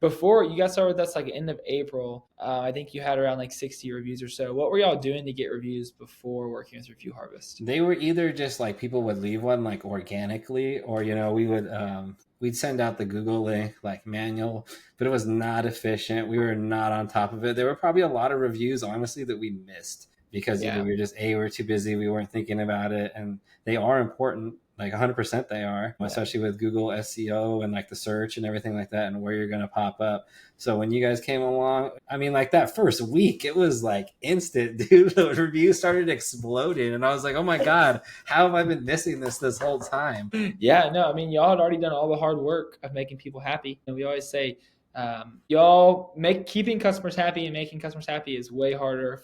Before you got started with us like end of April, I think you had around like 60 reviews or so. What were y'all doing to get reviews before working with Review Harvest? They were either just like people would leave one like organically, or we would we'd send out the Google link like manual, but it was not efficient. We were not on top of it. There were probably a lot of reviews, honestly, that we missed because either Yeah. we were just we were too busy, we weren't thinking about it, and they are important. Like 100% they are, Yeah. especially with Google SEO and like the search and everything like that and where you're going to pop up. So when you guys came along, I mean, like that first week, it was like instant, dude. The reviews started exploding, and I was like, "Oh my god, how have I been missing this whole time?" Yeah, no, I mean, y'all had already done all the hard work of making people happy. And we always say, y'all make keeping customers happy and making customers happy is way harder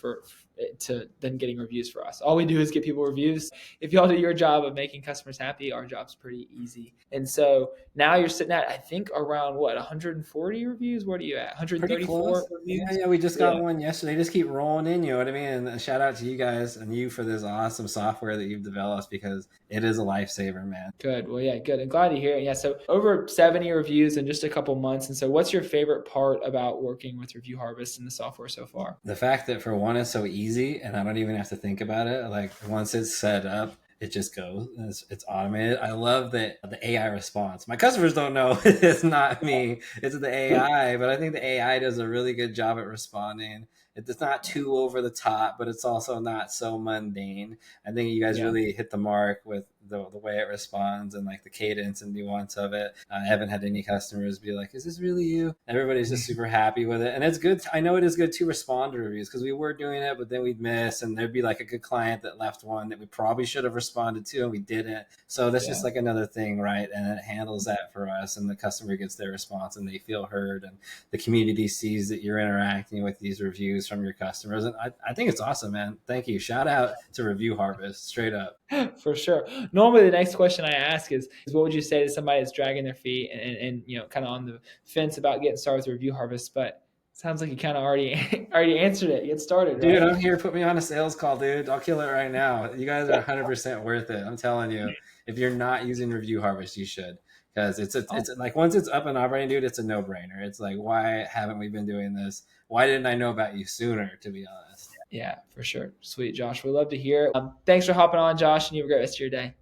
to than getting reviews for us. All we do is get people reviews. If y'all do your job of making customers happy, our job's pretty easy. And so now you're sitting at I think around what 140 reviews. What are you at? Pretty 134 close. Yeah, reviews. yeah. We just Yeah. got one yesterday. Just keep rolling in. You know what I mean? And shout out to you guys and you for this awesome software that you've developed because it is a lifesaver, man. Good. Well, yeah, good. I'm glad to hear it. Yeah, so over 70 reviews in just a couple months. And so, what's your favorite part about working with Review Harvest and the software so far? The fact that for one, it's so easy and I don't even have to think about it. Like once it's set up, it just goes. It's automated. I love that the AI response. My customers don't know it's not me. It's the AI, but I think the AI does a really good job at responding. It's not too over the top, but it's also not so mundane. I think you guys Yeah. really hit the mark with the way it responds and like the cadence and nuance of it. I haven't had any customers be like, "Is this really you?" Everybody's just super happy with it, and it's good. I know it is good to respond to reviews because we were doing it, but then we'd miss, and there'd be like a good client that left one that we probably should have responded to, and we didn't. So that's Yeah. just like another thing, right? And it handles that for us, and the customer gets their response, and they feel heard, and the community sees that you're interacting with these reviews from your customers, and I think it's awesome, man. Thank you. Shout out to Review Harvest, straight up. For sure. Normally, the next question I ask is what would you say to somebody that's dragging their feet and kind of on the fence about getting started with Review Harvest? But it sounds like you kind of already already answered it. Get started, Dude, right? I'm here. Put me on a sales call, dude. I'll kill it right now. You guys are 100% worth it. I'm telling you. If you're not using Review Harvest, you should, because it's Oh, like once it's up and operating, dude, it's a no brainer. It's like, why haven't we been doing this? Why didn't I know about you sooner? To be honest. yeah, for sure. Sweet, Josh. We'd love to hear it. Thanks for hopping on, Josh, and you have a great rest of your day.